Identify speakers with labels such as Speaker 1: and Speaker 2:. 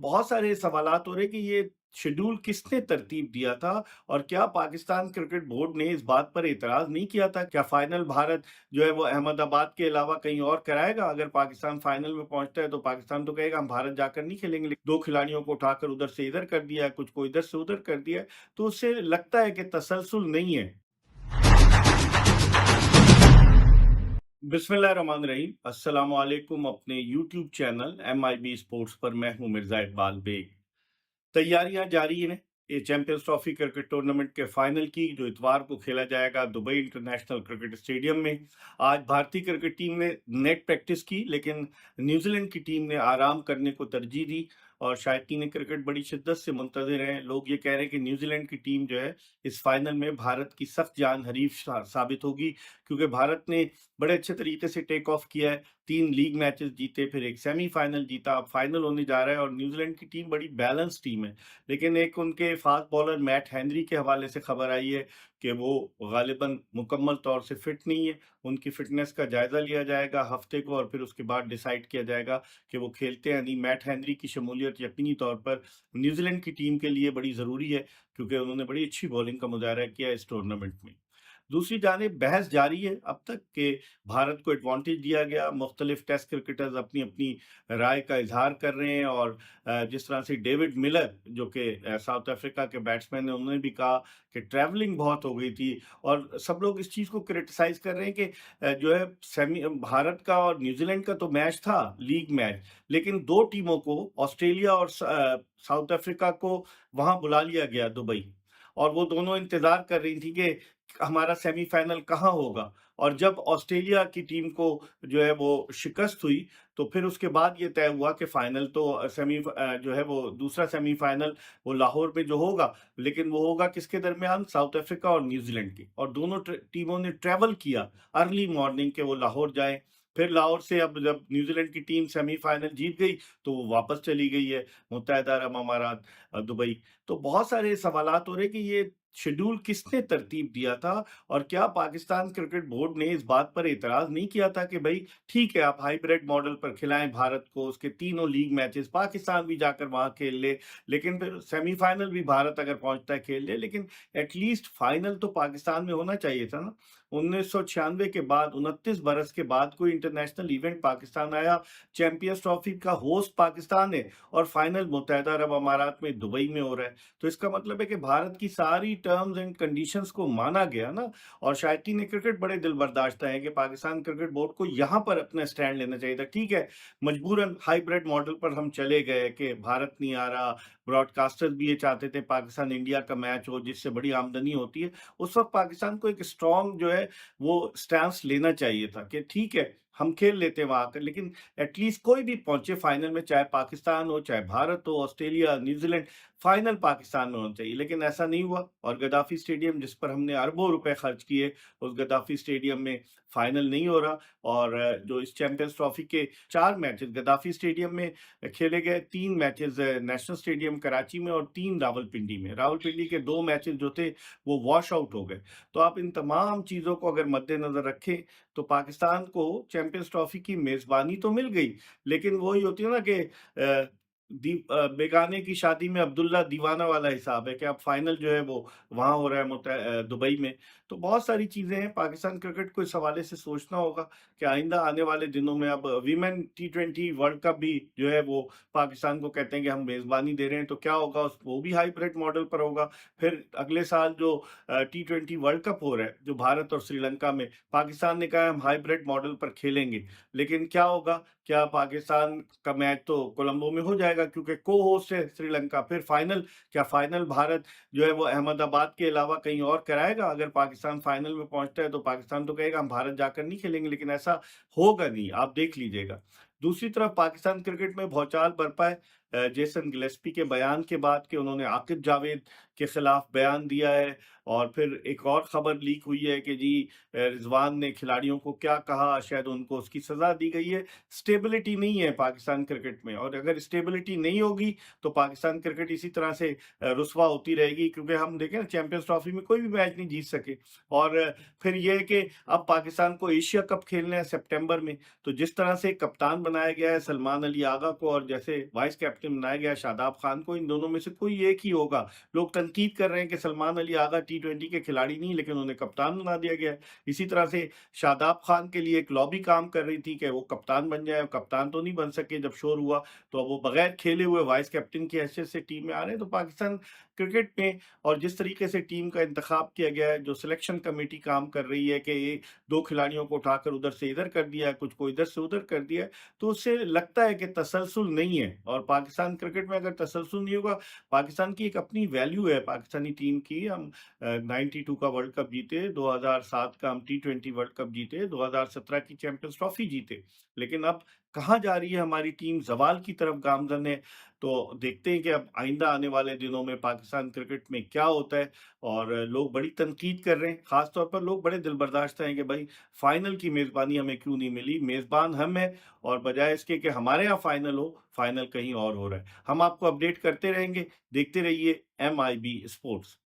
Speaker 1: बहुत सारे सवालात हो रहे कि ये शेड्यूल किसने तरतीब दिया था और क्या पाकिस्तान क्रिकेट बोर्ड ने इस बात पर एतराज़ नहीं किया था? क्या फाइनल भारत जो है वो अहमदाबाद के अलावा कहीं और कराएगा? अगर पाकिस्तान फाइनल में पहुँचता है तो पाकिस्तान तो कहेगा हम भारत जाकर नहीं खेलेंगे। लेकिन 2 खिलाड़ियों को उठाकर उधर से इधर कर दिया है, कुछ को इधर से उधर कर दिया है, तो उससे लगता है कि तसलसल नहीं है। बिस्मिल्लाहिर्रहमानिर्रहीम, अस्सलाम वालेकुम। अपने यूट्यूब चैनल MIB स्पोर्ट्स पर मैं हूं मिर्ज़ा इकबाल बेग। तैयारियां जारी हैं ये चैंपियंस ट्रॉफी क्रिकेट टूर्नामेंट के फाइनल की, जो इतवार को खेला जाएगा दुबई इंटरनेशनल क्रिकेट स्टेडियम में। आज भारतीय क्रिकेट टीम ने नेट प्रैक्टिस की, लेकिन न्यूजीलैंड की टीम ने आराम करने को तरजीह दी और शायकीन क्रिकेट बड़ी शिद्दत से मुंतज़िर हैं। लोग ये कह रहे हैं कि न्यूजीलैंड की टीम जो है इस फाइनल में भारत की सख्त जान हरीफ साबित होगी, क्योंकि भारत ने बड़े अच्छे तरीके से टेक ऑफ किया है। 3 लीग मैचेस जीते, फिर एक सेमीफाइनल जीता, अब फाइनल होने जा रहा है और न्यूजीलैंड की टीम बड़ी बैलेंस टीम है। लेकिन एक उनके फास्ट बॉलर मैट हेनरी के हवाले से खबर आई है कि वो गालिबन मुकम्मल तौर से फिट नहीं है। उनकी फिटनेस का जायज़ा लिया जाएगा हफ्ते को और फिर उसके बाद डिसाइड किया जाएगा कि वो खेलते हैं नहीं। मैट हेनरी की शमूलियत यकीनी तौर पर न्यूजीलैंड की टीम के लिए बड़ी ज़रूरी है, क्योंकि उन्होंने बड़ी अच्छी बॉलिंग का मुजाहरा किया इस टूर्नामेंट में। दूसरी जानिब बहस जारी है अब तक कि भारत को एडवांटेज दिया गया। मुख्तलिफ टेस्ट क्रिकेटर्स अपनी-अपनी राय का इज़हार कर रहे हैं और जिस तरह से डेविड मिलर जो कि साउथ अफ्रीका के बैट्समैन हैं, उन्होंने भी कहा कि ट्रैवलिंग बहुत हो गई थी और सब लोग इस चीज़ को क्रिटिसाइज़ कर रहे हैं कि जो है भारत का और न्यूज़ीलैंड का तो मैच था, लीग मैच, लेकिन 2 टीमों को ऑस्ट्रेलिया और साउथ अफ्रीका को वहाँ बुला लिया गया दुबई और वो दोनों इंतज़ार कर रही थी कि हमारा सेमीफाइनल कहाँ होगा। और जब ऑस्ट्रेलिया की टीम को जो है वो शिकस्त हुई, तो फिर उसके बाद ये तय हुआ कि फाइनल तो जो है वो दूसरा सेमीफाइनल वो लाहौर में जो होगा, लेकिन वो होगा किसके दरमियान? साउथ अफ्रीका और न्यूज़ीलैंड की। और दोनों टीमों ने ट्रैवल किया अर्ली मॉर्निंग के वो लाहौर जाएँ। फिर लाहौर से अब जब न्यूज़ीलैंड की टीम सेमीफाइनल जीत गई, तो वो वापस चली गई है मुत्तहदा अरब अमारात दुबई। तो बहुत सारे सवालात हो रहे हैं कि ये शेड्यूल किसने तरतीब दिया था और क्या पाकिस्तान क्रिकेट बोर्ड ने इस बात पर एतराज़ नहीं किया था कि भई ठीक है, आप हाइब्रिड मॉडल पर खिलाएँ भारत को, उसके तीनों लीग मैचेस पाकिस्तान भी जाकर वहाँ खेल ले, लेकिन फिर सेमीफाइनल भी भारत अगर पहुँचता है खेल ले, लेकिन एट लीस्ट फाइनल तो पाकिस्तान में होना चाहिए था ना। 1996 के बाद 29 बरस के बाद कोई इंटरनेशनल इवेंट पाकिस्तान आया, चैंपियंस ट्रॉफी का होस्ट पाकिस्तान है और फाइनल मुत्तहदा अरब अमारात में दुबई में हो रहा है। तो इसका मतलब है कि भारत की सारी टर्म्स एंड कंडीशंस को माना गया ना। और शायकीन क्रिकेट बड़े दिल बर्दाश्त हैं कि पाकिस्तान क्रिकेट बोर्ड को यहाँ पर अपना स्टैंड लेना चाहिए था। ठीक है, मजबूरन हाइब्रिड मॉडल पर हम चले गए कि भारत नहीं आ रहा, ब्रॉडकास्टर्स भी ये चाहते थे पाकिस्तान इंडिया का मैच हो जिससे बड़ी आमदनी होती है। उस वक़्त पाकिस्तान को एक स्ट्रॉन्ग जो है वो स्टैंस लेना चाहिए था कि ठीक है, हम खेल लेते हैं वहाँ आकर, लेकिन एटलीस्ट कोई भी पहुँचे फाइनल में, चाहे पाकिस्तान हो, चाहे भारत हो, ऑस्ट्रेलिया, न्यूज़ीलैंड, फाइनल पाकिस्तान में होना चाहिए। लेकिन ऐसा नहीं हुआ और गद्दाफ़ी स्टेडियम जिस पर हमने अरबों रुपए खर्च किए, उस गद्दाफ़ी स्टेडियम में फाइनल नहीं हो रहा। और जो इस चैंपियंस ट्रॉफी के 4 मैचेस गद्दाफ़ी स्टेडियम में खेले गए, 3 मैचेस नेशनल स्टेडियम कराची में और 3 रावलपिंडी में। रावलपिंडी के 2 मैचेस जो थे वो वॉश आउट हो गए। तो आप इन तमाम चीज़ों को अगर मद्देनज़र रखें, तो पाकिस्तान को चैंपियंस ट्रॉफी की मेज़बानी तो मिल गई, लेकिन वही होती है ना कि बेगाने की शादी में अब्दुल्ला दीवाना वाला हिसाब है कि अब फाइनल जो है वो वहाँ हो रहा है दुबई में। तो बहुत सारी चीज़ें हैं, पाकिस्तान क्रिकेट को इस हवाले से सोचना होगा कि आइंदा आने वाले दिनों में अब वीमेन टी20 वर्ल्ड कप भी जो है वो पाकिस्तान को कहते हैं कि हम मेज़बानी दे रहे हैं, तो क्या होगा? वो भी हाइब्रिड मॉडल पर होगा। फिर अगले साल जो टी20 वर्ल्ड कप हो रहा है, जो भारत और श्रीलंका में, पाकिस्तान ने कहा है हम हाइब्रिड मॉडल पर खेलेंगे। लेकिन क्या होगा? क्या पाकिस्तान का मैच तो कोलंबो में हो जाएगा क्योंकि को-होस्ट है श्रीलंका। फिर फाइनल, क्या फाइनल भारत जो है वो अहमदाबाद के अलावा कहीं और कराएगा? अगर पाकिस्तान फाइनल में पहुँचता है तो पाकिस्तान तो कहेगा हम भारत जाकर नहीं खेलेंगे, लेकिन ऐसा होगा नहीं, आप देख लीजिएगा। दूसरी तरफ पाकिस्तान क्रिकेट में भौचाल बरपा है जेसन गिलेस्पी के बयान के बाद कि उन्होंने आकिब जावेद के खिलाफ बयान दिया है और फिर एक और खबर लीक हुई है कि जी रिजवान ने खिलाड़ियों को क्या कहा, शायद उनको उसकी सजा दी गई है। स्टेबिलिटी नहीं है पाकिस्तान क्रिकेट में, और अगर स्टेबिलिटी नहीं होगी तो पाकिस्तान क्रिकेट इसी तरह से रुस्वा होती रहेगी, क्योंकि हम देखें ना चैंपियंस ट्रॉफी में कोई भी मैच नहीं जीत सके। और फिर ये है कि अब पाकिस्तान को एशिया कप खेलना है सितंबर में, तो जिस तरह से कप्तान बनाया गया है सलमान अली आगा को और जैसे वाइस कैप्टन बनाया गया है शादाब खान को, इन दोनों में से कोई एक ही होगा। लोग तनकीद कर रहे हैं कि सलमान अली आगा टी20 के खिलाड़ी नहीं, लेकिन उन्हें कप्तान बना दिया गया है। इसी तरह से शादाब खान के लिए एक लॉबी काम कर रही थी कि वो कप्तान बन जाए, कप्तान तो नहीं बन सके जब शोर हुआ, तो अब वो बगैर खेले हुए वाइस कैप्टन की हैसियत से टीम में आ रहे हैं। तो पाकिस्तान क्रिकेट में और जिस तरीके से टीम का इंतखाब किया गया है, जो सिलेक्शन कमेटी काम कर रही है कि ये 2 खिलाड़ियों को उठाकर उधर से इधर कर दिया है, कुछ को इधर से उधर कर दिया है, तो उससे लगता है कि तसलसल नहीं है। और पाकिस्तान क्रिकेट में अगर तसलसल नहीं होगा, पाकिस्तान की एक अपनी वैल्यू है पाकिस्तानी टीम की। हम 92 का वर्ल्ड कप जीते, 2007 का हम टी20 वर्ल्ड कप जीते, 2017 की चैंपियंस ट्रॉफी जीते। लेकिन अब कहाँ जा रही है हमारी टीम? ज़वाल की तरफ गामज़न है। तो देखते हैं कि अब आइंदा आने वाले दिनों में पाकिस्तान क्रिकेट में क्या होता है। और लोग बड़ी तनकीद कर रहे हैं, ख़ास तौर पर लोग बड़े दिलबर्दाश्त हैं कि भाई फाइनल की मेज़बानी हमें क्यों नहीं मिली? मेज़बान हम हैं, और बजाय इसके कि हमारे यहाँ फाइनल हो, फाइनल कहीं और हो रहा है। हम आपको अपडेट करते रहेंगे, देखते रहिए MIB स्पोर्ट्स।